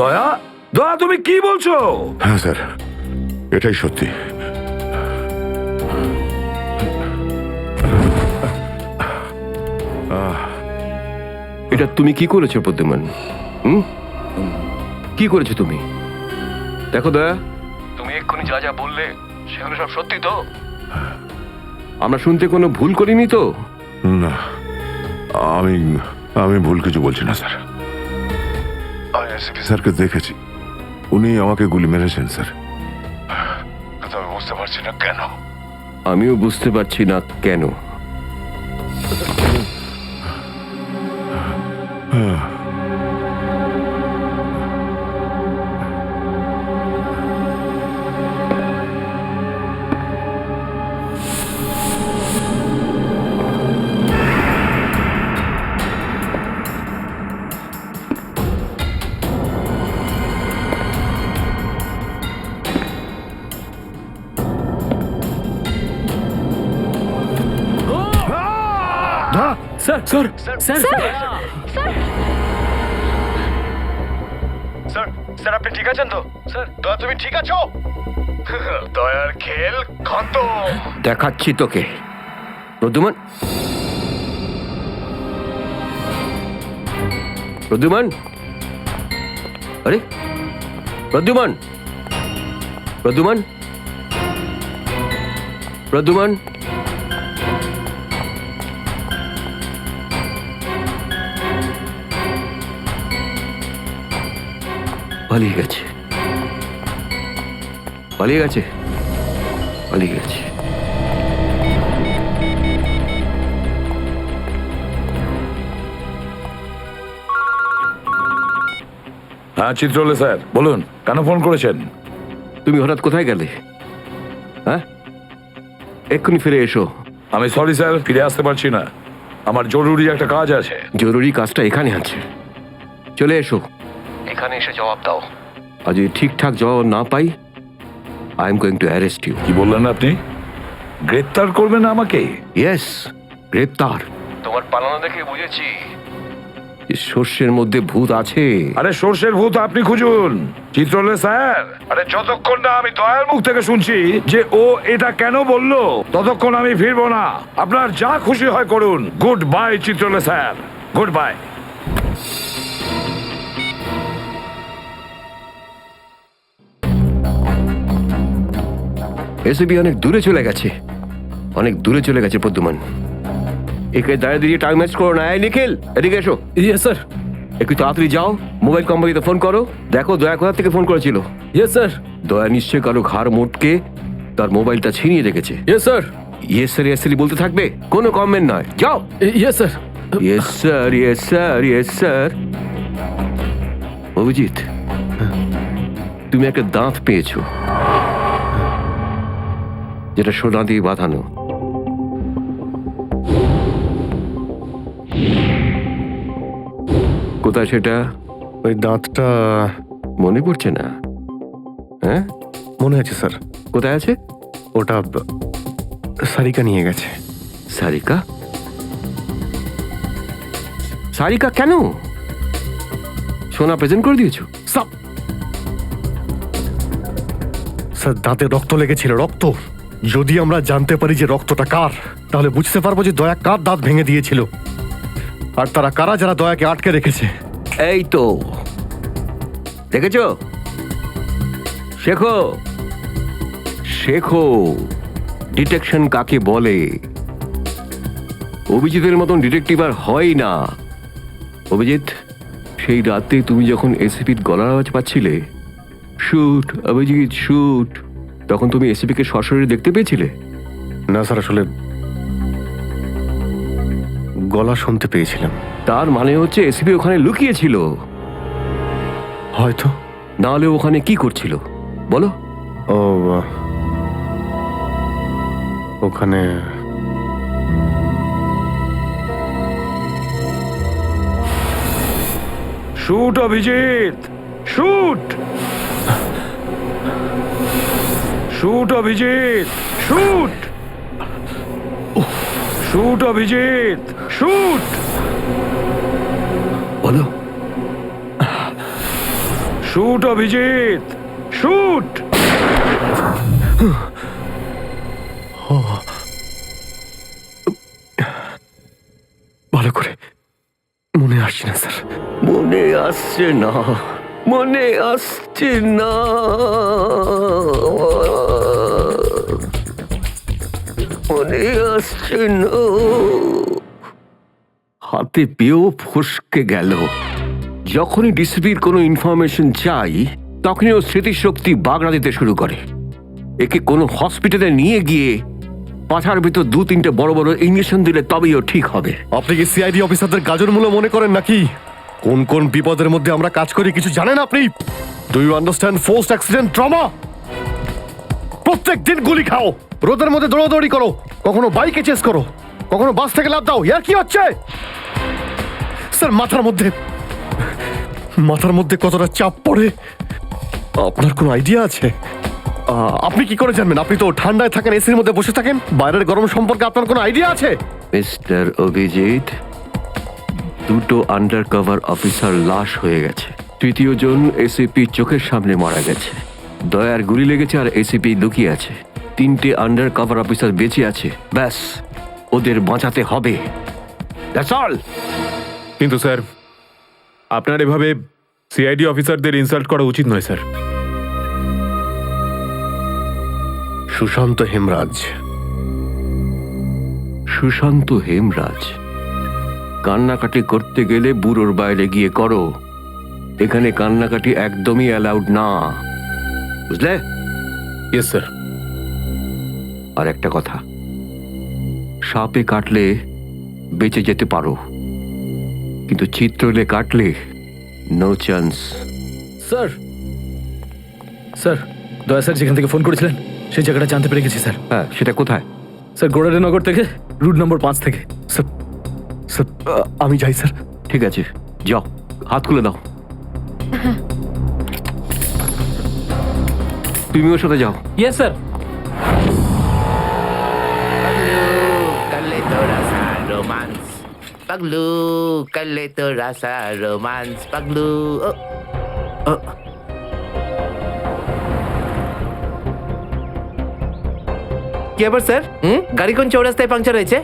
দয়া, দয়া তুমি কি বলছো? হ্যাঁ স্যার, এটাই সত্যি। এটা তুমি কি করেছো প্রদ্যুমান? কি করেছো তুমি? দেখো দয়া, তুমি এক্ষুনি যা যা বললে সেগুলো সব সত্যি তো? আমরা শুনতে কোনো ভুল করিনি তো? না, আমি আমি ভুল কিছু বলছি না স্যার। আমি এসপি স্যারকে দেখেছি, উনি আমাকে গুলি মেরেছেন স্যার। কিন্তু আমি বুঝতে পারছি না কেন। আমিও বুঝতে পারছি না কেন। Sir sir sir sir, sir আপনি ঠিক আছেন তো? স্যার, দয়া তুমি ঠিক আছো? দয়ার খেল খতম। দেখাচ্ছি তোকে প্রদ্যুমান। প্রদ্যুমান, আরে প্রদ্যুমান, প্রদ্যুমান, প্রদ্যুমান। পালিয়ে গেছে, পালিয়ে গেছে, পালিয়ে গেছে। হ্যাঁ চিত্রলে স্যার, বলুন কেন ফোন করেছেন? তুমি হঠাৎ কোথায় গেলে? হ্যাঁ, এক্ষুনি ফিরে এসো। আমি সরি স্যার, ফিরে আসতে পারছি না, আমার জরুরি একটা কাজ আছে। জরুরি কাজটা এখানে আছে, চলে এসো। এখানে এসে জবাব দাও। আর যদি ঠিকঠাক জবাব না পাই, I am going to arrest you. কি বললেন আপনি? গ্রেপ্তার করবেন আমাকে? ইয়েস, গ্রেপ্তার। তোমার পালানো দেখে বুঝেছি যে সর্ষের মধ্যে ভূত আছে। আরে সর্ষের ভূত আপনি খুঁজুন চিত্রলে স্যার। আরে যতক্ষণ না আমি দয়ার মুখ থেকে শুনছি যে ও এটা কেন বললো, ততক্ষণ আমি ফিরবো না। আপনার যা খুশি হয় করুন। Good bye Chitrole sir, good bye. এসবি অনেক দূরে চলে গেছে, অনেক দূরে চলে গেছে প্রদ্যুমান। একে দাঁড়িয়ে দিয়ে টাইম ওয়েস্ট করো না। এই নিখিল, এদিকে এসো। Yes sir. একটু তাড়াতাড়ি যাও, মোবাইল কোম্পানিতে ফোন করো, দেখো দয়া কোথা থেকে ফোন করেছিল। Yes sir. দয়া নিশ্চয় কারো ঘাড় মোটকে তার মোবাইলটা ছিনিয়ে রেখেছে। Yes sir. Yes sir, yes sir বলতে থাকবে, কোনো কমেন্ট নয়। যাও। Yes sir. Yes sir, yes sir, yes sir. Abhijit, তুমি একটা দাঁত পেয়েছো, যেটা সোনা দিয়ে বাঁধানো। কোথায় সেটা? ওই দাঁতটা মনে পড়ছে না? হ্যাঁ, মনে আছে স্যার। কোথায় আছে? ওটা সারিকা নিয়ে গেছে। সারিকা? সারিকা কেন? সোনা প্রেজেন্ট করে দিয়েছো? স্যার, দাঁতে রক্ত লেগেছিল, রক্ত। যদি আমরা জানতে পারি যে রক্তটা কার, তাহলে বুঝতে পারবো যে দয়া কার দাঁত ভেঙে দিয়েছিল, আর তারা কারা যারা দয়াকে আটকে রেখেছে। এই তো দেখেছো, শেখো, শেখো ডিটেকশন কাকে বলে। অভিজিতের মতন ডিটেকটিভ আর হয় না। অভিজিৎ, সেই রাতে তুমি যখন এসিপির গলার আওয়াজ পাচ্ছিলে, শুট অভিজিৎ শুট, তখন তুমি এসিপিকে সরাসরি দেখতে পেয়েছিলে? না স্যার, আসলে গলা শুনতে পেয়েছিলাম। তার মানে হচ্ছে এসিপি ওখানে লুকিয়েছিল। হয়তো। না হলে ওখানে কি করছিল বলো? ও, ওখানে shoot Abhijit, shoot, shoot Abhijit, shoot, shoot Abhijit, shoot, বলো। Shoot Abhijit, shoot. ভালো করে মনে আসছে না স্যার। মনে আসছে না, মনে আসছে না। মনে আসছে না। হাতে পেয়েও ফসকে গেল। যখনই ডিসিপির কোনো ইনফরমেশন চাই, তখনই ও স্মৃতিশক্তি বাগড়া দিতে শুরু করে। একে কোনো হসপিটালে নিয়ে গিয়ে পাছার ভিতর 2-3টে বড় বড় ইঞ্জেকশন দিলে তবেই ও ঠিক হবে। আপনি কি সিআইডি অফিসারদের গাজর মূল্য মনে করেন নাকি? কোন কোন বিপদের মধ্যে আমরা কাজ করি কিছু জানেন আপনি? Do you understand forced accident trauma? প্রত্যেক দিন গুলি খাও, রোদের মধ্যে দৌড়াদৌড়ি করো, কখনো বাইকে চেস করো, কখনো বাস থেকে লাফ দাও। ইয়ার কি হচ্ছে স্যার? মাথার মধ্যে কতটা চাপ পড়ে আপনার কোনো আইডিয়া আছে? আপনি কি করে জানবেন? আপনি তো ঠান্ডায় থাকেন, এসির মধ্যে বসে থাকেন। বাইরের গরম সম্পর্কে আপনার কোনো আইডিয়া আছে? মিস্টার অভিজিৎ, 2টো আন্ডার কভার অফিসার লাশ হয়ে গেছে। 3য় জন এসিপি চোখের সামনে মারা গেছে। দয়ার গুলি লেগেছে আর এসিপি লুকিয়ে আছে। 3টে আন্ডার কভার অফিসার বেঁচে আছে। ব্যাস, ওদের বাঁচাতে হবে। That's all. কিন্তু স্যার, আপনার এভাবে সিআইডি অফিসারদের ইনসাল্ট করা উচিত নয় স্যার। সুশান্ত হেমরাজ। সুশান্ত হেমরাজ? কান্নাকাটি করতে গেলে বুড়োর বাইরে গিয়ে করো। এখানে কান্নাকাটি একদমই অ্যালাউড না, বুঝলে? Yes sir. আর একটা কথা, সাপে কাটলে বেঁচে যেতে পারো, কিন্তু চিত্রলে কাটলে নো চান্স। স্যার, স্যার, দয়া স্যার যেখান থেকে ফোন করেছিলেন সেই জায়গাটা জানতে পেরে গেছি স্যার। হ্যাঁ, সেটা কোথায়? স্যার, গোড়ারেনগর থেকে, রুট নম্বর 5 থেকে। স্যার, স্যার, আমি যাই স্যার। ঠিক আছে, যাও, হাত খুলে দাও। তুমি ওর সাথে যাও। Yes sir. Kale to rasa romance. Paglu, kale to rasa romance. Paglu. কি আবার স্যার? গাড়ি কোন চৌরাস্তায় পাংচার হয়েছে?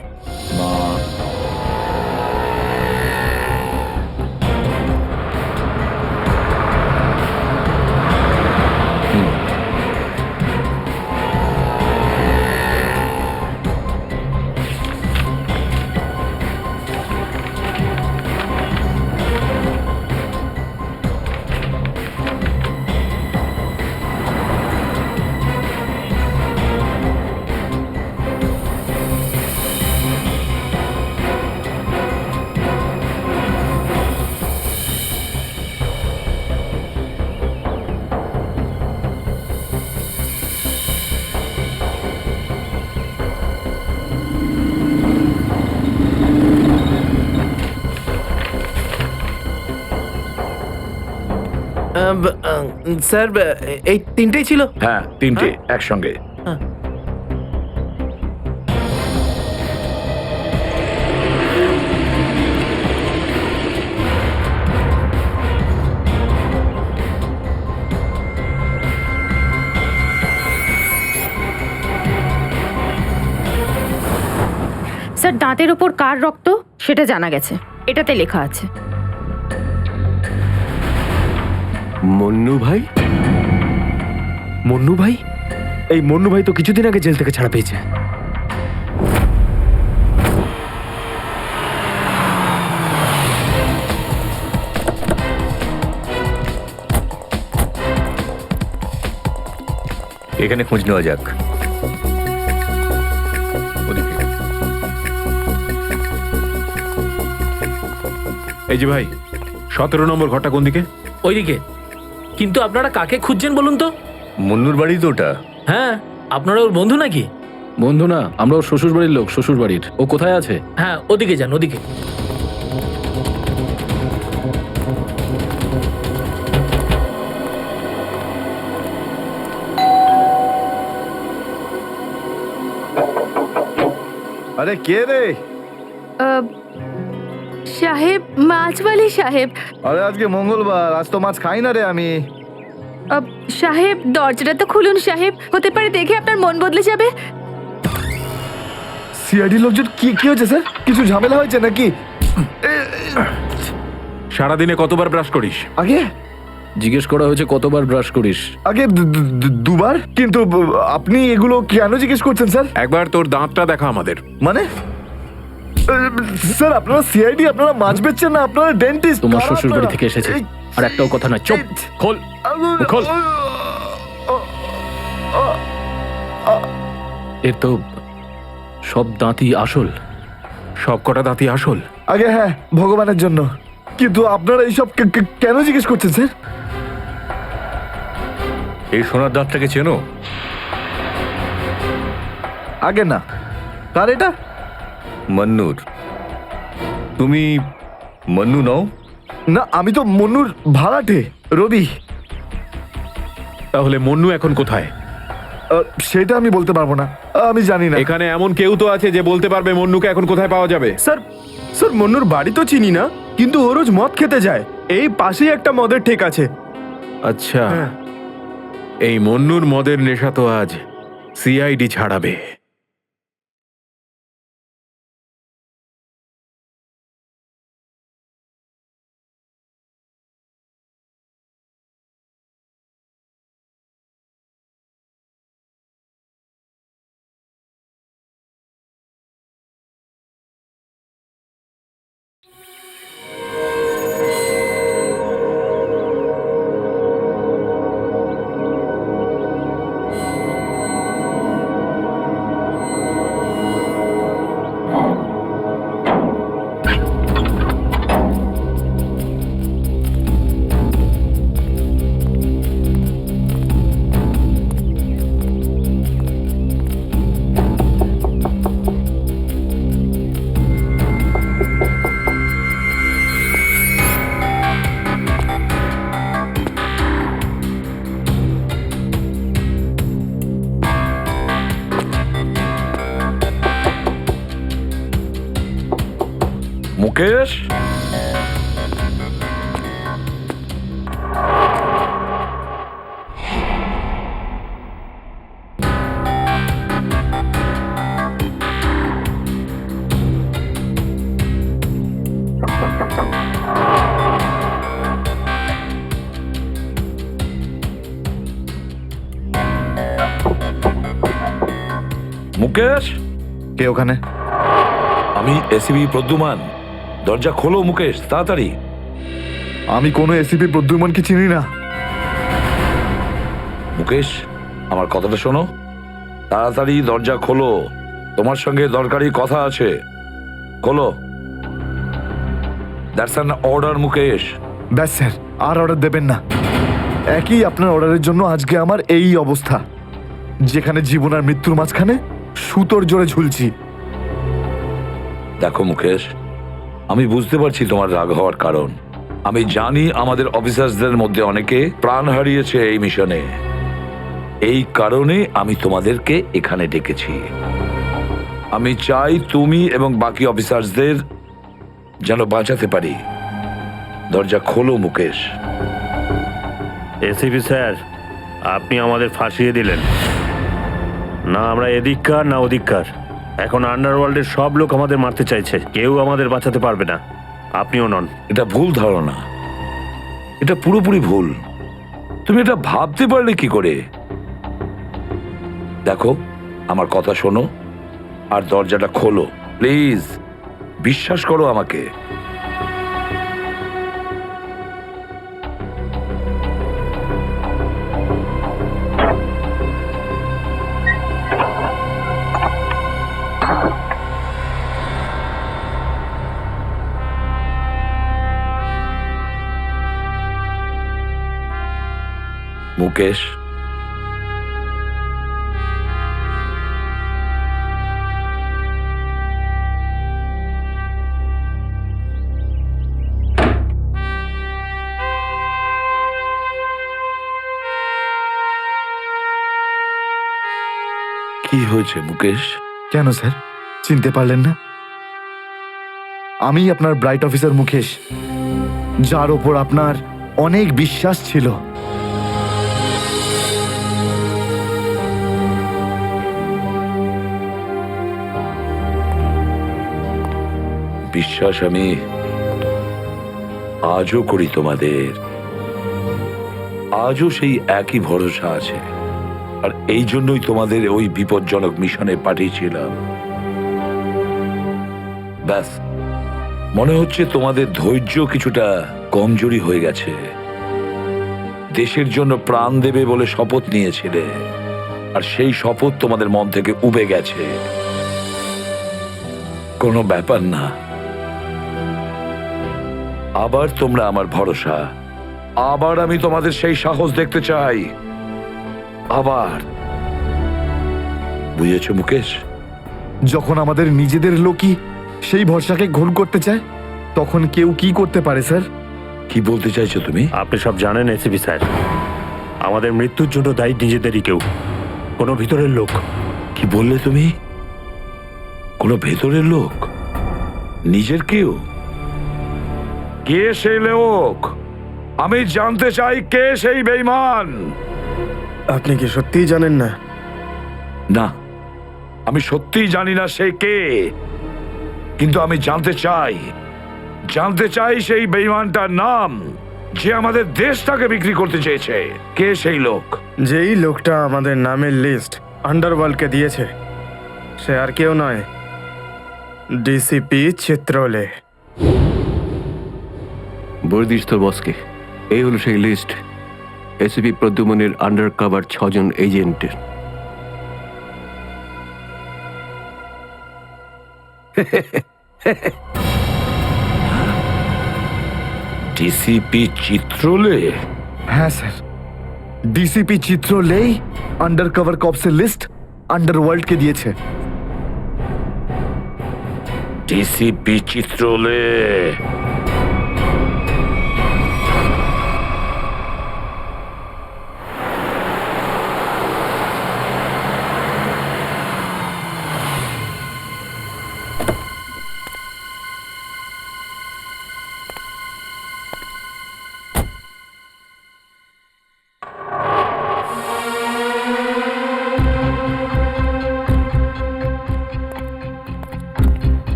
স্যার, এই তিনটেই ছিল। হ্যাঁ, 3টে একসঙ্গে। স্যার, দাঁতের ওপর কার রক্ত সেটা জানা গেছে, এটাতে লেখা আছে। মন্নু ভাই? মন্নু ভাই? এই মন্নু ভাই তো কিছুদিন আগে জেল থেকে ছাড়া পেয়েছে। এখানে খোঁজ নেওয়া যাক। এই যে ভাই, 17 নম্বর ঘরটা কোন দিকে? ওইদিকে। কিন্তু আপনারা কাকে খুঁজছেন বলুন তো? মুন্নুর বাড়ি তো ওটা। হ্যাঁ, আপনারা ওর বন্ধু নাকি? বন্ধু না, আমরা ওর শ্বশুর বাড়ির লোক। শ্বশুর বাড়ির। ও কোথায় আছে? হ্যাঁ, ওদিকে যান, ওদিকে। আরে কে রে? সাহেব, মাছওয়ালি সাহেব। আরে আজকে মঙ্গলবার, আজ তো মাছ খাই না রে আমি। সাহেব দরজাটা তো খুলুন সাহেব, হতে পারে দেখে আপনার মন বদলে যাবে। সিআইডি লোকজন কি কি হয়েছে স্যার? কিছু ঝামেলা হয়েছে নাকি? সারাদিনে কতবার ব্রাশ করিস? আগে জিজ্ঞেস করা হয়েছে কতবার ব্রাশ করিস। আগে দুবার, কিন্তু আপনি এগুলো কেন জিজ্ঞেস করছেন স্যার? একবার তোর দাঁতটা দেখা আমাদের। মানে স্যার আপনারা সিআইডি, আপনারা মাছ বেচছেন না, আপনারা ডেন্টিস্ট? তোমার শ্বশুর বাড়ি থেকে এসেছে, আর একটাও কথা নয়। চুপ, খোল খোল। এর তো সব দাঁতই আসল। সব কটা দাঁতই আসল? আগে হ্যাঁ, ভগবানের জন্য। কিন্তু আপনারা এইসব কেন জিজ্ঞেস করছেন স্যার? এই সোনার দাঁতটাকে চেনো? আগে না। কার এটা? মন্নুর। তুমি মন্নু নও? না, আমি তো মন্নুর ভাড়াটে, রবি। তাহলে মন্নু এখন কোথায়? সেটা আমি বলতে পারবো না, আমি জানি না। এখানে এমন কেউ তো আছে যে বলতে পারবে মন্নুকে এখন কোথায় পাওয়া যাবে? স্যার স্যার মন্নুর বাড়ি তো চিনি না, কিন্তু ও রোজ মদ খেতে যায়। এই পাশেই একটা মদের ঠেক আছে। আচ্ছা, এই মন্নুর মদের নেশা তো আজ সিআইডি ছাড়াবে। মুকেশ, মুকেশ, কে ওখানে? আমি এসিবি প্রদ্যুমান। দরজা খোলো মুকেশ, তাড়াতাড়ি। আমি কোনো এসিপি প্রদ্যুমনকে চিনি না। মুকেশ, আমার কথাটা শোনো, তাড়াতাড়ি দরজা খোলো, তোমার সঙ্গে দরকারি কথা আছে। খোলো। That's an order Mukesh. ব্যাস স্যার, আর অর্ডার দেবেন না। একই আপনার অর্ডারের জন্য আজকে আমার এই অবস্থা, যেখানে জীবন আর মৃত্যুর মাঝখানে সুতোর জোরে ঝুলছি। দেখো মুকেশ, আমি বুঝতে পারছি তোমার রাগ হওয়ার কারণ। আমি জানি আমাদের অফিসারদের মধ্যে অনেকে প্রাণ হারিয়েছে এই মিশনে। এই কারণে আমি তোমাদেরকে এখানে ডেকেছি। আমি চাই তুমি এবং বাকি অফিসারদের যেন বাঁচাতে পারি। দরজা খোলো মুকেশ। এসিপি স্যার, আপনি আমাদের ফাঁসিয়ে দিলেন। না আমরা এদিককার না ওদিককার। এখন আন্ডারওয়ার্ল্ডের সব লোক আমাদের মারতে চাইছে, কেউ আমাদের বাঁচাতে পারবে না, আপনিও নন। এটা ভুল ধারণা, এটা পুরোপুরি ভুল। তুমি এটা ভাবতে পারলে কি করে? দেখো, আমার কথা শোনো আর দরজাটা খোলো প্লিজ। বিশ্বাস করো আমাকে। মুকেশ, কি হয়েছে মুকেশ? কেন স্যার, চিনতে পারলেন না? আমি আপনার ব্রাইট অফিসার মুকেশ, যার ওপর আপনার অনেক বিশ্বাস ছিল। বিশ্বাস আমি আজও করি তোমাদের, আজও সেই একই ভরসা আছে। আর এই জন্যই তোমাদের ওই বিপজ্জনক মিশনে পাঠিয়েছিলাম। ব্যাস, মনে হচ্ছে তোমাদের ধৈর্য কিছুটা কমজোরি হয়ে গেছে। দেশের জন্য প্রাণ দেবে বলে শপথ নিয়েছিলে, আর সেই শপথ তোমাদের মন থেকে উবে গেছে। কোনো ব্যাপার না, আবার তোমরা আমার ভরসা, আবার আমি তোমাদের সেই সাহস দেখতে চাই। আবার, বুঝেছো মুকেশ? যখন আমাদের নিজেদের লোকই সেই ভরসাকে ঘোল করতে চায়, তখন কেউ কি করতে পারে স্যার? কি বলতে চাইছো তুমি? আপনি সব জানেন এসিপি স্যার, আমাদের মৃত্যুর জন্য দায়ী নিজেদেরই কেউ, কোনো ভিতরের লোক। কি বললে তুমি? কোনো ভেতরের লোক? নিজের কেউ? কে সেই লোক? আমি জানতে চাই কে সেই বেঈমান। আপনি কি সত্যিই জানেন না? না, আমি সত্যিই জানি না সে কে, কিন্তু আমি জানতে চাই সেই বেঈমানটার নাম, যে আমাদের দেশটাকে বিক্রি করতে চেয়েছে। কে সেই লোক? যেই লোকটা আমাদের নামের লিস্ট আন্ডারওয়ার্ল্ডকে দিয়েছে, সে আর কেউ নয়, ডিসিপি চিত্রলে। বলে দিস তোর বসকে, এই হলো সেই লিস্ট এসিপি প্রদ্যুমনের আন্ডার কভার 6 জন এজেন্টের। ডিসিপি চিত্রলে? হ্যাঁ স্যার, ডিসিপি চিত্রলেই আন্ডার কভার কপসের লিস্ট আন্ডারওয়ার্ল্ডকে দিয়েছে। ডিসিপি চিত্রলে?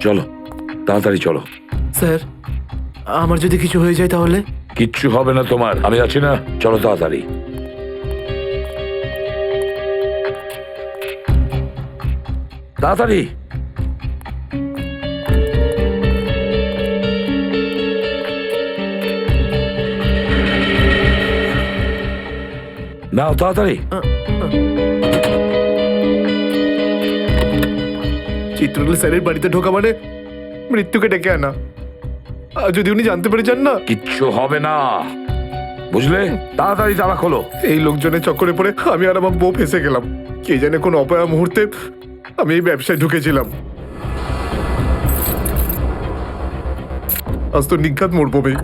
চলো, তাড়াতাড়ি চলো। স্যার, আমার যদি কিছু হয়ে যায় তাহলে? কিচ্ছু হবে না তোমার, আমি আছি না। চলো তাড়াতাড়ি। তাড়াতাড়ি। নাও তাড়াতাড়ি। চিত্রলে স্যারের বাড়িতে ঢোকা মানে মৃত্যুকে ডেকে আনা। আর যদি উনি জানতে পেরে যান না? কিচ্ছু হবে না, বুঝলে? তাড়াতাড়ি তালা খোলো। এই লোকজনের চক্করে পড়ে আমি আর আমার বউ ফেসে গেলাম। কে জানে কোন অপয়া মুহূর্তে আমি এই ব্যবসায় ঢুকেছিলাম। আজ তো নিঘাত মরবো ভাই।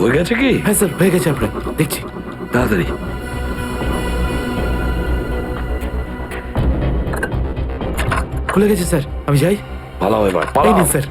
হয়ে গেছে কি? হ্যাঁ স্যার, হয়ে গেছে, আপনার দেখছি। তাড়াতাড়ি। খুলে গেছে স্যার, আমি যাই। পালাও এবার, এই পালাও। নিন স্যার।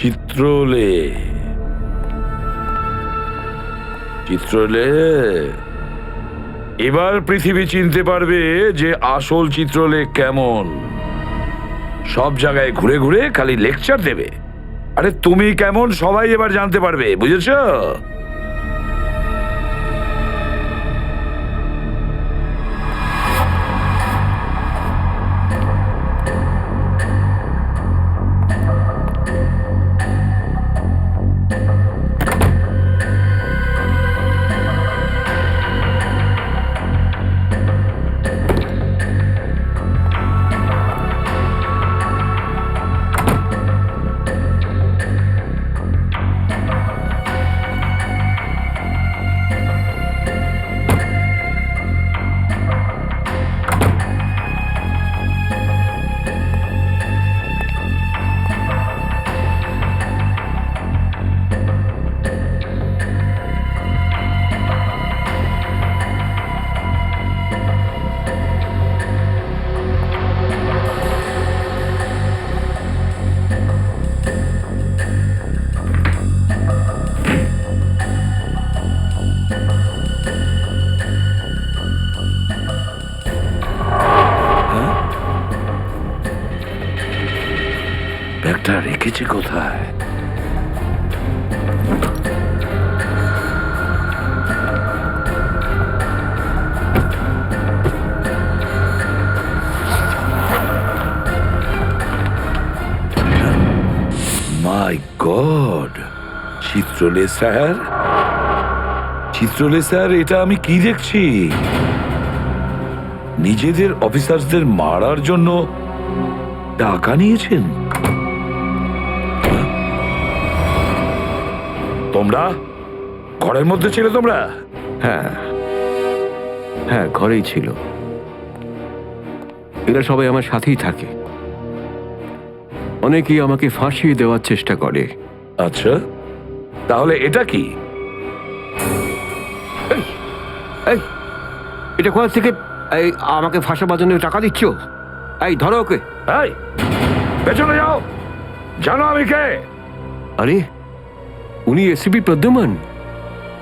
চিত্রলে, চিত্রলে এবার পৃথিবী চিনতে পারবে যে আসল চিত্রলেখ কেমন। সব জায়গায় ঘুরে ঘুরে খালি লেকচার দেবে। আরে তুমি কেমন সবাই এবার জানতে পারবে, বুঝেছো? ব্যাগটা রেখেছি কোথায়? মাই গড, চিত্রলে স্যার, চিত্রলে স্যার, এটা আমি কি দেখছি? নিজেদের অফিসারদের মারার জন্য টাকা নিয়েছেন তোমরা? ঘরের মধ্যে ছিল তোমরা? হ্যাঁ হ্যাঁ, ঘরেই ছিল। এরা সবাই আমার সাথেই থাকে। অনেকেই আমাকে ফাঁসিয়ে দেওয়ার চেষ্টা করে। আচ্ছা, তাহলে এটা কি? এই, এটা কোথা থেকে এই আমাকে ফাঁসাবার জন্য টাকা দিচ্ছ? এই ধরো ওকে। এই, পেছনে যাও, জানো আমি কে? আরে, উনি এসিপি প্রদ্যুমান,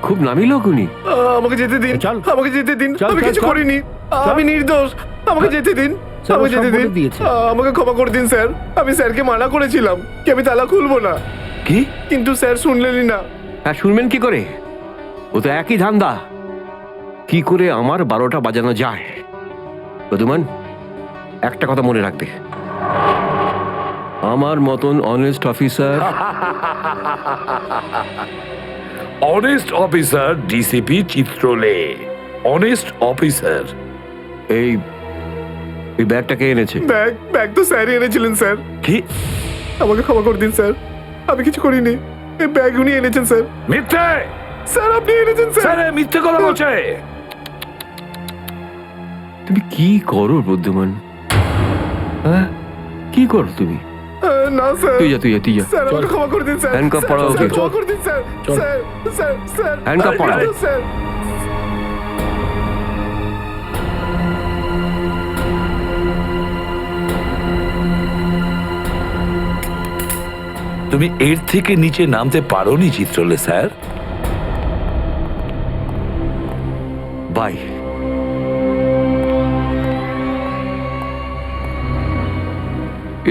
খুব নামি লোক উনি। আমাকে যেতে দিন, আমাকে যেতে দিন, আমি কিছু করিনি, আমি নির্দোষ, আমাকে যেতে দিন, আমাকে যেতে দিন, আমাকে ক্ষমা করে দিন স্যার। আমি স্যারকে মানা করেছিলাম কি আমি তালা খুলবো না, কি? কিন্তু স্যার শুনলেনই না। হ্যাঁ, শুনবেন কি করে? ও তো একই ধান্দা। কি করে আমার 12টা বাজানো যায়? প্রদ্যুমান, একটা কথা মনে রাখবে, আমার মতন honest officer, honest officer DCP Chitrole, honest officer. এই ব্যাগটাকে এনেছে। ব্যাগ তো স্যারই এনেছিলেন স্যার। কি? আমাকে ক্ষমা করে দিন স্যার, আমি কিছু করিনি। এই ব্যাগ উনি এনেছেন স্যার। মিথ্যে স্যার, আপনি এনেছেন স্যার। স্যার, মিথ্যে কথা বলছে। তুমি কি করো প্রদ্যুমান? হ্যাঁ, কি করো তুমি? না স্যার, তুই যা, তুই যা, তুই যা। স্যার আমাকে ক্ষমা করে দিন স্যার। হ্যান্ডকাফ পরাও ওকে। স্যার, ক্ষমা করে দিন sir. Sir, sir, sir, handcuff পরাও। স্যার। তুমি এর থেকে নিচে নামতে পারোনি চিত্রলে স্যার। বাই।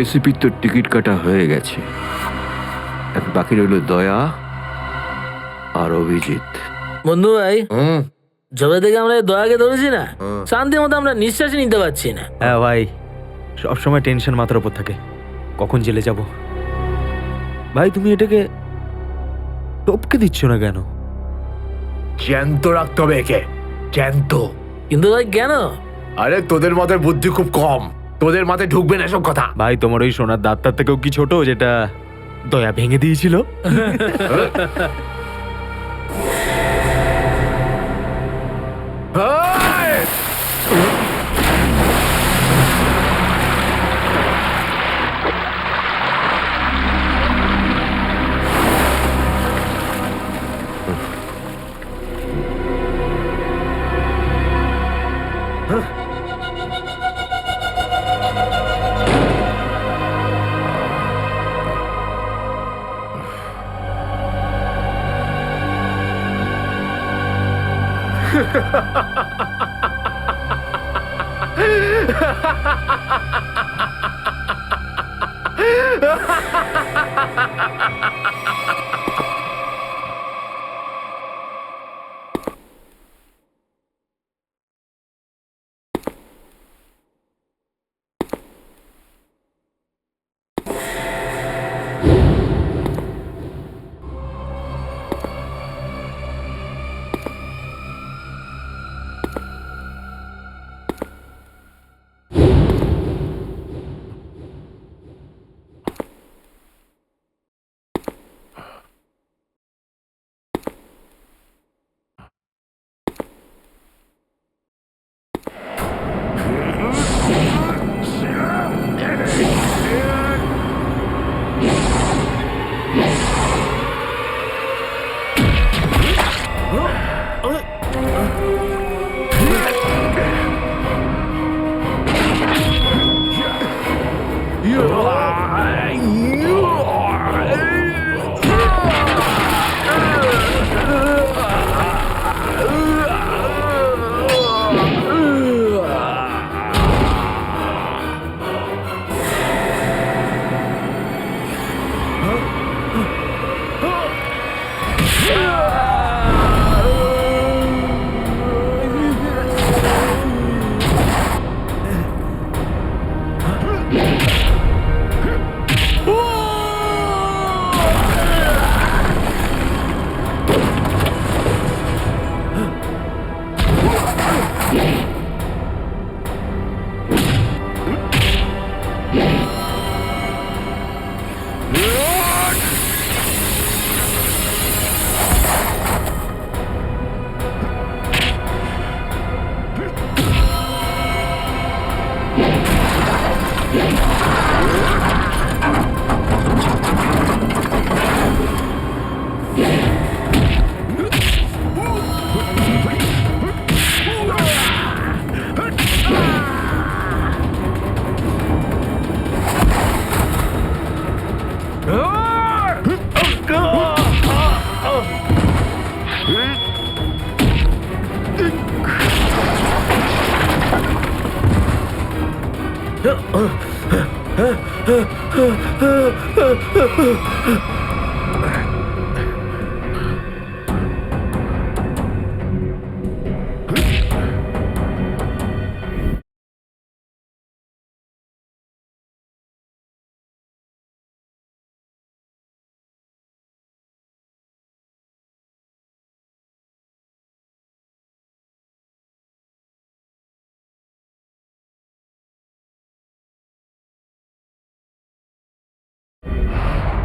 এসিপির তো টিকিট কাটা হয়ে গেছে, এখন বাকি রইল দয়া আর অভিজিৎ। বন্ধু ভাই, যবে থেকে আমরা এই দয়াকে ধরেছি না, শান্তি মতো আমরা নিঃশ্বাসই নিতে পারছি না। হ্যাঁ ভাই, সবসময় টেনশন মাথার উপর থাকে, কখন জেলে যাব। ভাই তুমি এটাকে টপকে দিচ্ছ না কেন? জ্যান্ত রাখতে হবে একে, জ্যান্ত। কিন্তু ভাই কেন? আরে তোদের মাথায় বুদ্ধি খুব কম, তোদের মাথায় ঢুকবে না এসব কথা। ভাই তোমার ওই সোনার দাঁতটার থেকেও কি ছোট যেটা দয়া ভেঙে দিয়েছিল?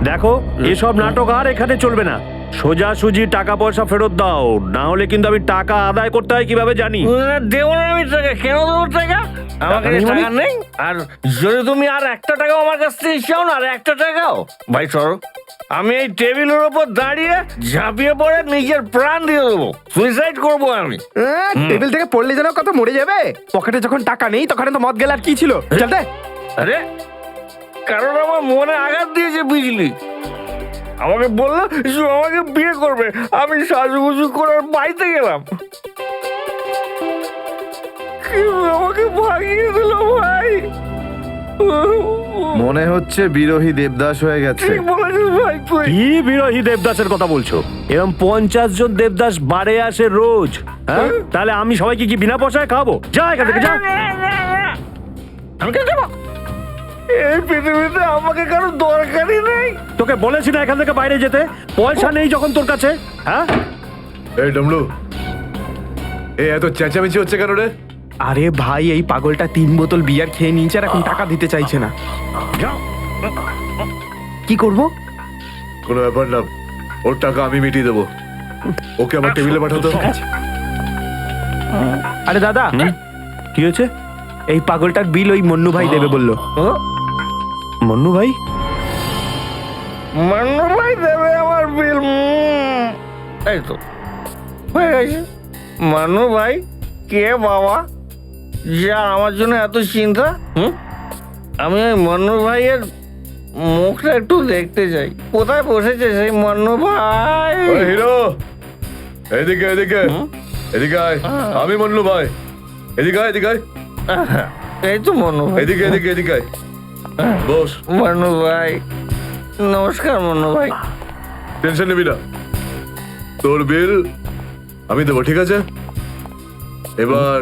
দেখো এসব নাটক আর এখানে চলবে না। সোজাসুজি টাকা পয়সা ফেরত দাও, না হলে কিন্তু আমি টাকা আদায় করতে হয় কিভাবে জানি। দেবো না আমি টাকা, কেন দেবো টাকা? আমার কাছে টাকা নেই। আর যদি তুমি আর একটা টাকাও আমার কাছ থেকে চাও না, আর একটা টাকাও, ভাই সরো, আমি এই টেবিলের উপর দাঁড়িয়ে ঝাঁপিয়ে পড়ে নিজের প্রাণ দিয়ে দেবো, সুইসাইড করবো আমি। টেবিল থেকে পড়লে যেন কত মরে যাবে। পকেটে যখন টাকা নেই তখন তো মদ গেলে আর কি ছিল। চলতে আরে কারণ আমার মনে আঘাত দিয়েছে বিজলি। আমাকে বললো যে আমাকে বিয়ে করবে, আমি সাজুগুজু করে বাড়িতে গেলাম, আমাকে ভাগিয়ে দিল ভাই। মনে হচ্ছে বিরোহী দেবদাস হয়ে গেছে। ঠিক বলেছিস ভাই তুই। কি বিরোহী দেবদাসের কথা বলছো? এরকম 50 জন দেবদাস বাড়ে আসে রোজ, হ্যাঁ? তাহলে আমি সবাইকে কি বিনা পয়সায় খাবো? যা এখান থেকে যা। আমি কেন যাবো? এই পৃথিবীতে আমাকে কারো দরকারই নেই। তোকে বলেছি না এখান থেকে বাইরে যেতে? পয়সা নেই যখন তোর কাছে, হ্যাঁ? এই ডমলু, এই এত চেঁচামেচি হচ্ছে কেন রে? আরে ভাই, এই পাগলটা 3 বোতল বিয়ার খেয়ে নিয়েছে আর এখন টাকা দিতে চাইছে না। কি করব? কোনো ব্যাপার না, ওর টাকা আমি মিটিয়ে দেবো। ওকে আমার টেবিলে পাঠাতো। আরে দাদা, কি হয়েছে? এই পাগলটার বিল ওই মন্নু ভাই দেবে বললো। মন্নু ভাই? মান্নু ভাই দেবে আমার বিল। এই তো হয়ে গেছে। মান্নু ভাই কে বাবা, যা আমার জন্য এত চিন্তা? আমি ওই মান্নু ভাইয়ের মুখটা একটু দেখতে চাই। কোথায় বসেছে সেই মান্নু ভাই? হিরো, এদিকে এদিকে। এদিকে আয়, আমি মন্নু ভাই। এদিকে আয়, এদিকে আয়। এই তো মনু ভাই। এদিকে এদিকে এদিকে আয়। বস, মনু ভাই, নমস্কার মনু ভাই। টেনশন নিবি না, তোর বিল আমি দেবো, ঠিক আছে? এবার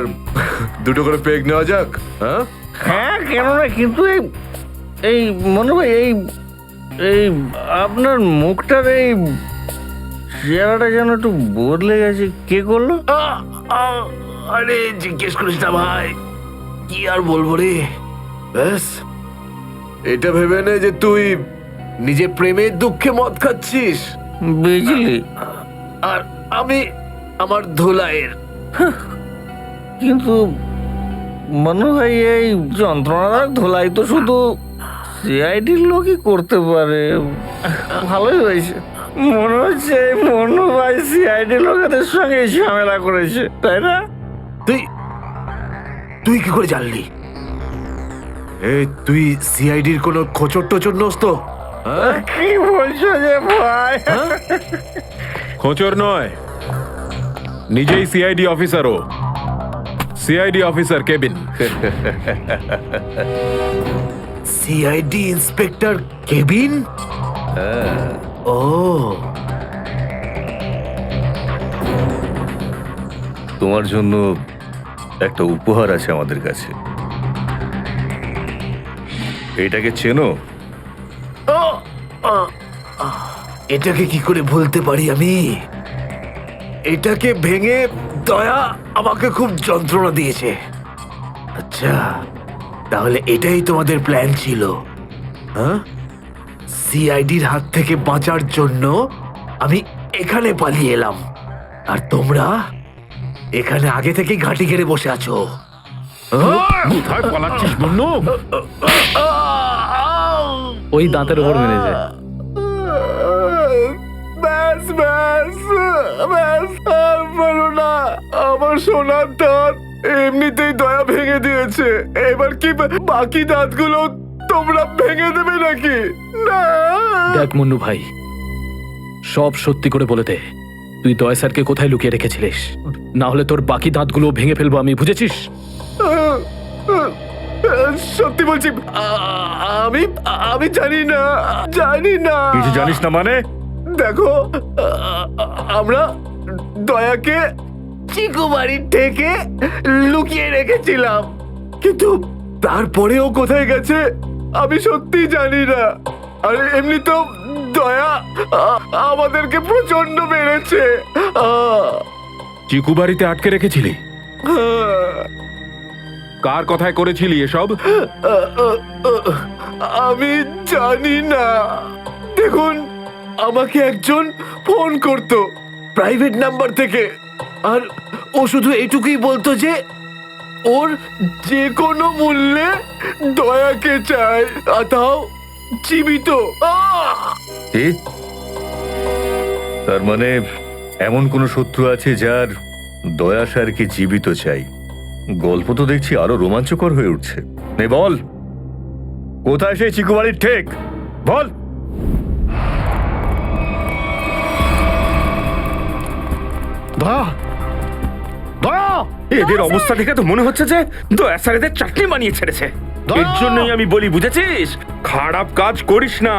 দুটো করে পেগ নেওয়া যাক। হ্যাঁ হ্যাঁ, কেন না, কিন্তু এই মনু ভাই, এই আপনার মুখটার এই চেহারাটা যেন একটু বদলে গেছে। কে করলো? আরে জিজ্ঞেস করিস না ভাই, কি আর বলবো রে। ব্যাস, এটা ভেবে নে যে তুই নিজে প্রেমের দুঃখে মদ খাচ্ছিস, বুঝলি? আর আমি আমার ধুলাইয়ের। কিন্তু মনু ভাই, এই যন্ত্রণাদায়ক ধোলাই তো শুধু সিআইডির লোকই করতে পারে। ভালোই হয়েছে, মনে হচ্ছে এই মনু ভাই সিআইডি লোকেদের সঙ্গে ঝামেলা করেছে, তাই না? তুই কি করে জানলি? তুই সিআইডির কোনো খোঁচর টোচর নোস তো? কি বলছো যে ভাই? খোঁচর নয়, নিজেই সিআইডি অফিসার। ও CID officer cabin. CID inspector cabin? ও, তোমার জন্য একটা উপহার আছে আমাদের কাছে। এটাকে চেনো? এটাকে কি করে ভুলতে পারি আমি? এটাকে ভেঙে দয়া আমাকে খুব যন্ত্রণা দিয়েছে। আচ্ছা, তাহলে এটাই তোমাদের প্ল্যান ছিল? হ্যাঁ, সিআইডির হাত থেকে বাঁচার জন্য আমি এখানে পালিয়ে এলাম, আর তোমরা এখানে আগে থেকে ঘাঁটি ঘেরে বসে আছো। কোথায় পালাচ্ছিস বন্নু? ওই দাঁতের ওপর মেরেছে। ব্যাস ব্যাস ব্যাস, আর পারো না। আমার সোনার দাঁত এমনিতেই দয়া ভেঙে দিয়েছে, এবার কি বাকি দাঁতগুলো তোমরা ভেঙে দেবে নাকি? না। দেখ মুন্নু ভাই, সব সত্যি করে বলে দে, তুই দয়া স্যারকে কোথায় লুকিয়ে রেখেছিলিস? না হলে তোর বাকি দাঁতগুলো ভেঙে ফেলবো আমি, বুঝেছিস? সত্যি বলছি, আমি আমি জানি না, জানি না। কিছু জানিস না মানে? দেখো, আমরা দয়াকে চিকু বাড়ির থেকে লুকিয়ে রেখেছিলাম, কিন্তু তারপরেও কোথায় গেছে আমি সত্যি জানি না। আর এমনি তো দয়া আমাদেরকে প্রচন্ড মেরেছে। চিকু বাড়িতে আটকে রেখেছিলি? কার কথায় করেছিলি এসব? আমি জানি না। দেখুন, আমাকে একজন ফোন করতো প্রাইভেট নাম্বার থেকে, আর ও শুধু এইটুকুই বলতো যে ওর যে কোনো মূল্যে দয়াকে চায়, আর তাও জীবিত। কি? তার মানে এমন কোন শত্রু আছে যার দয়া স্যারকে জীবিত চাই? গল্প তো দেখছি আরো রোমাঞ্চকর হয়ে উঠছে। নে বল, কোথায় সেই চিকু বাড়ির ঠেক? বল। দয়া, দয়া, এদের অবস্থা দেখে তো মনে হচ্ছে যে দয়া স্যার এদের চাটনি বানিয়ে ছেড়েছে। এর জন্যই আমি বলি, বুঝেছিস, খারাপ কাজ করিস না,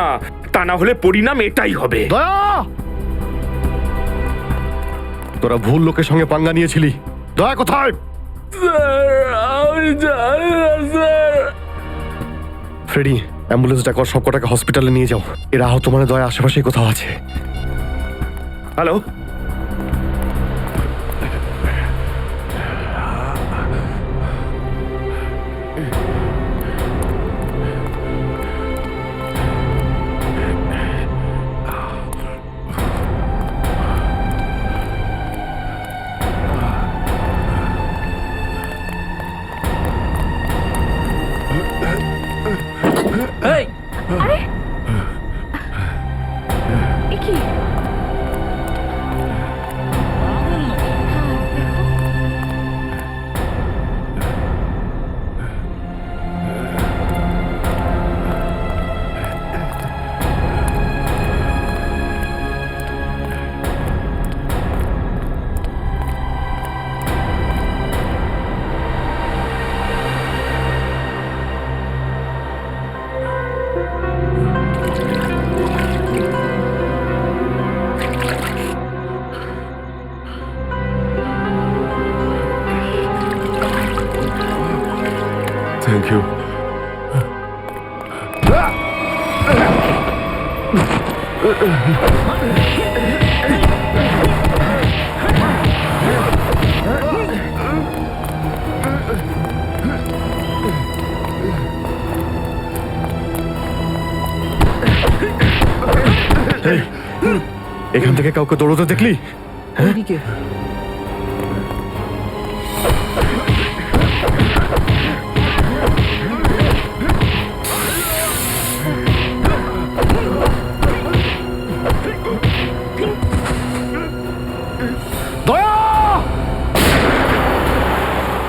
তা না হলে পরিণাম এটাই হবে। দয়া, তোরা ভুল লোকের সঙ্গে পাঙ্গা নিয়েছিলি। দয়া কোথায়? ফ্রেডি, অ্যাম্বুলেন্স ডাকো, সব কটাকে হসপিটালে নিয়ে যাও। এরা আহত মানে দয়া আশেপাশেই কোথাও আছে। হ্যালো, এই, আরে এ কি? Thank you. এখান থেকে কাউকে দৌড়তে দেখলি? দয়া!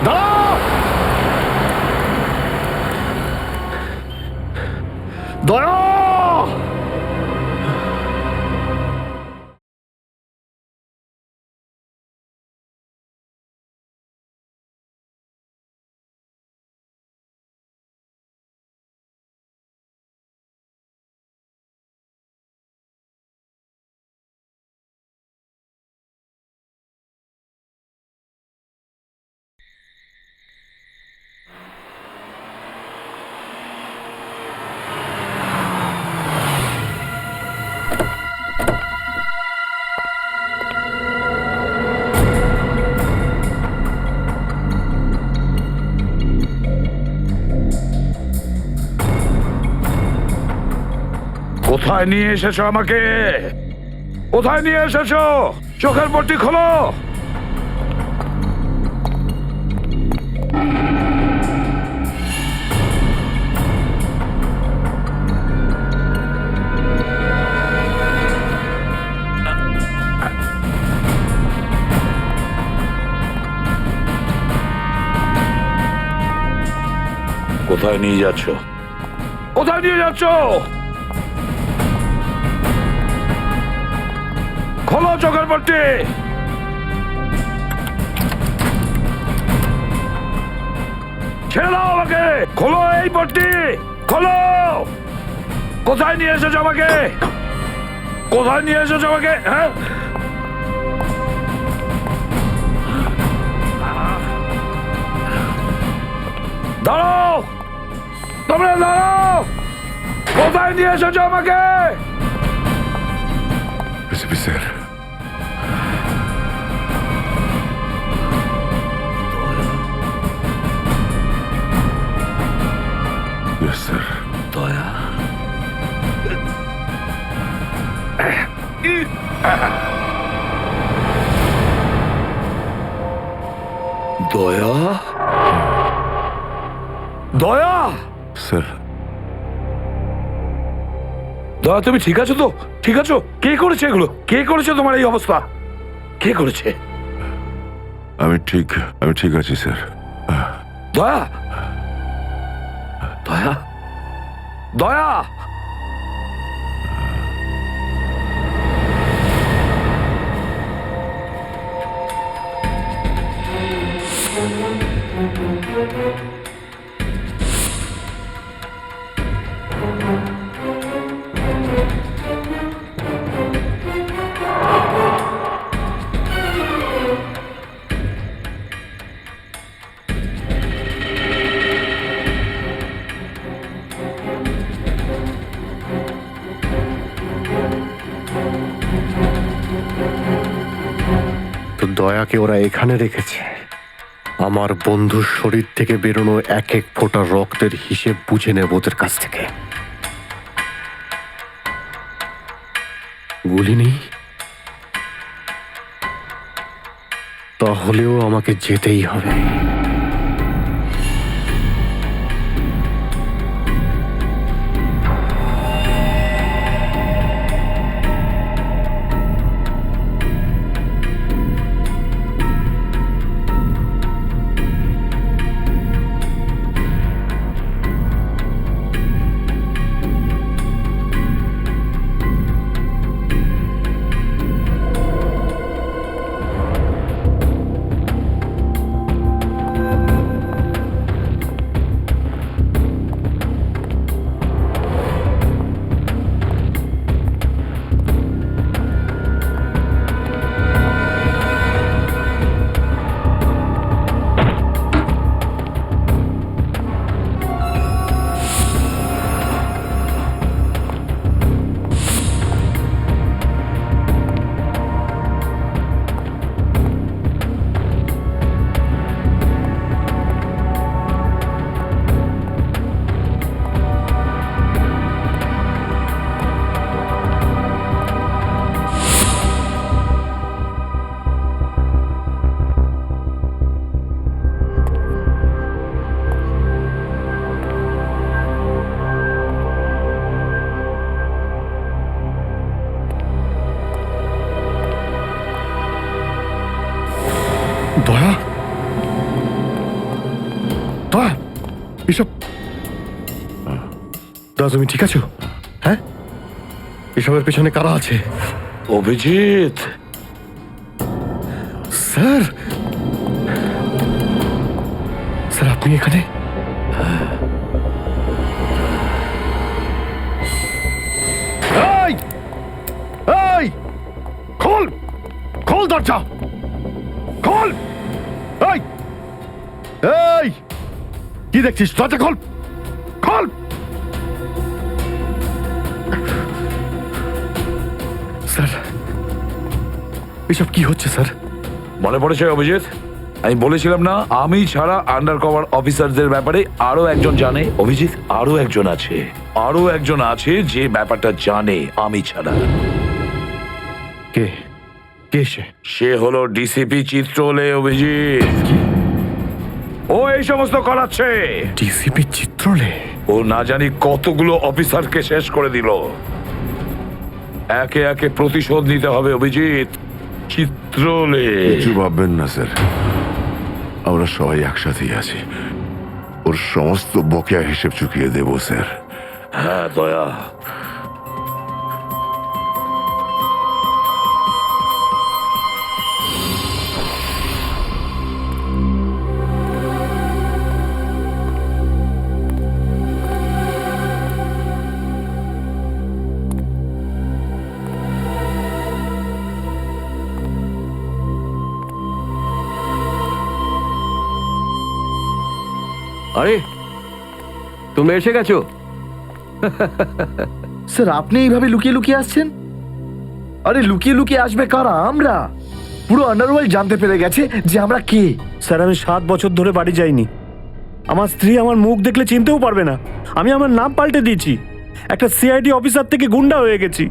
দাঁড়াও! দয়া! কোথায় নিয়ে এসেছো আমাকে? কোথায় নিয়ে এসেছো? চোখের পট্টি খোলো। কোথায় নিয়ে যাচ্ছ? কোথায় নিয়ে যাচ্ছ? খোলো চোখের পট্টি। ছেড়ে দাও আমাকে। খোলো এই পট্টি, খোলো। কোথায় নিয়ে এসেছো আমাকে? কোথায় নিয়ে এসেছো আমাকে? হ্যাঁ, দাঁড়াও, তোমরা দাঁড়াও। কোথায় নিয়ে এসেছো আমাকে? SP sir, yes sir. দয়া, দয়া, দয়া, স্যার, দয়া তুমি ঠিক আছো তো? ঠিক আছো? কে করেছে এগুলো? কে করেছে তোমার এই অবস্থা? কে করেছে? আমি ঠিক আছি স্যার। দয়া, দয়া, দয়া, তো দয়াকে ওরা এখানে রেখেছে আমার বন্ধুর শরীর থেকে বেরোনো এক এক ফোঁটা রক্তের হিসেব বুঝে নেব ওদের কাছ থেকে। গুলি নেই, তাহলেও আমাকে যেতেই হবে। দয়া দয়া এসব দয়া তুমি ঠিক আছো? হ্যাঁ, এসবের পেছনে কারা আছে? অভিজিৎ, স্যার, স্যার আপনি এখানে? এই এই খোল, খোল দরজা, খোল! এই এই কি দেখছিস? দরজা খোল, খোল! স্যার এসব কি হচ্ছে স্যার? মনে পড়েছে অভিজিৎ? আমি বলেছিলাম না, আমি ছাড়া আন্ডার কভার অফিসারদের ব্যাপারে আরো একজন জানে। অভিজিৎ, আরো একজন আছে, আরো একজন আছে যে ব্যাপারটা জানে আমি ছাড়া। কে কে সে? সে হলো ডিসিপি চিত্রলে। অভিজিৎ, ও এই সমস্ত করাচ্ছে। ডিসিপি চিত্রলে? ও না জানি কতগুলো অফিসারকে শেষ করে দিল। একে একে প্রতিশোধ নিতে হবে অভিজিৎ। চিত্রলে, কিছু ভাববেন না স্যার, আমরা সবাই একসাথেই আছি। ওর সমস্ত বকেয়া হিসেব চুকিয়ে দেব স্যার। হ্যাঁ দয়া। আরে তোমরা এসে গেছো? স্যার আপনি এইভাবে লুকিয়ে লুকিয়ে আসছেন? আরে লুকিয়ে লুকিয়ে আসবে কারা? আমরা। পুরো আন্ডারওয়ার্ল্ড জানতে পেরে গেছে যে আমরা কে। স্যার আমি 7 বছর ধরে বাড়ি যাইনি। আমার স্ত্রী আমার মুখ দেখলে চিনতেও পারবে না। আমি আমার নাম পাল্টে দিয়েছি, একটা সিআইডি অফিসার থেকে গুন্ডা হয়ে গেছি।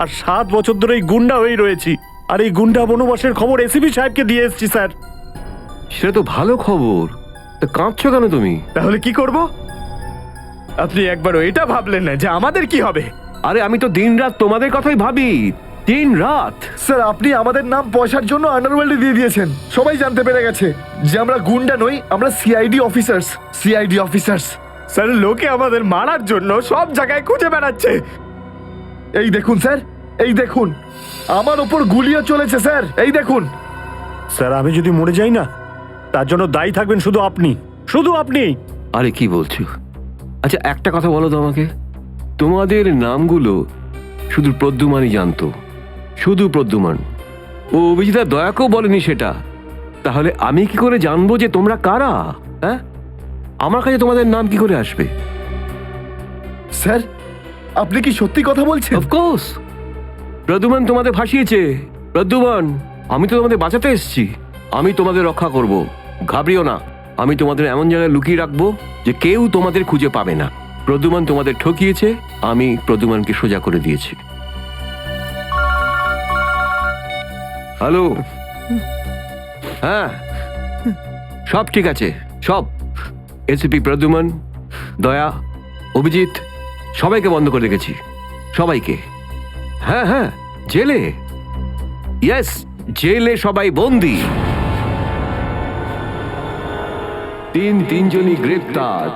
আর 7 বছর ধরে এই গুন্ডা হয়েই রয়েছি। আর এই গুন্ডা বনবাসের খবর এসিপি সাহেবকে দিয়ে এসেছি স্যার। সেটা তো ভালো খবর, তা কাঁদছো কেন তুমি? তাহলে কি করব? আপনি একবারও এটা ভাবলেন না যে আমাদের কি হবে? আরে আমি তো দিন রাত তোমাদের কথাই ভাবি, দিন রাত। স্যার আপনি আমাদের নাম পয়সার জন্য আন্ডারওয়ার্ল্ডে দিয়ে দিয়েছেন। সবাই জানতে পেরে গেছে যে আমরা গুন্ডা নই, আমরা CID officers. CID officers. Sir লোকে আমাদের মারার জন্য সব জায়গায় খুঁজে বেড়াচ্ছে। এই দেখুন স্যার, এই দেখুন, আমার ওপর গুলিও চলেছে স্যার। এই দেখুন। স্যার আমি যদি মরে যাই না, তার জন্য দায়ী থাকবেন শুধু আপনি, শুধু আপনি। আরে কি বলছো? আচ্ছা একটা কথা বলো তো আমাকে, তোমাদের নামগুলো শুধু প্রদ্যুমানই জানতো, শুধু প্রদ্যুমান। ও অভিজিৎ দয়াকেও বলেনি সেটা। তাহলে আমি কি করে জানবো যে তোমরা কারা? হ্যাঁ, আমার কাছে তোমাদের নাম কি করে আসবে? স্যার আপনি কি সত্যি কথা বলছেন? অফকোর্স, প্রদ্যুমান তোমাদের ভাসিয়েছে। প্রদ্যুমান, আমি তো তোমাদের বাঁচাতে এসেছি, আমি তোমাদের রক্ষা করব, ঘাবড়িও না। আমি তোমাদের এমন জায়গায় লুকিয়ে রাখবো যে কেউ তোমাদের খুঁজে পাবে না। প্রদ্যুমান তোমাদের ঠকিয়েছে, আমি প্রদ্যুমানকে সোজা করে দিয়েছি। হ্যালো, হ্যাঁ সব ঠিক আছে, সব। এসিপি প্রদ্যুমান, দয়া, অভিজিৎ সবাইকে বন্ধ করে রেখেছি, সবাইকে। হ্যাঁ হ্যাঁ, জেলে, ইয়েস জেলে সবাই বন্দি। তিনজনই গ্রেপ্তার।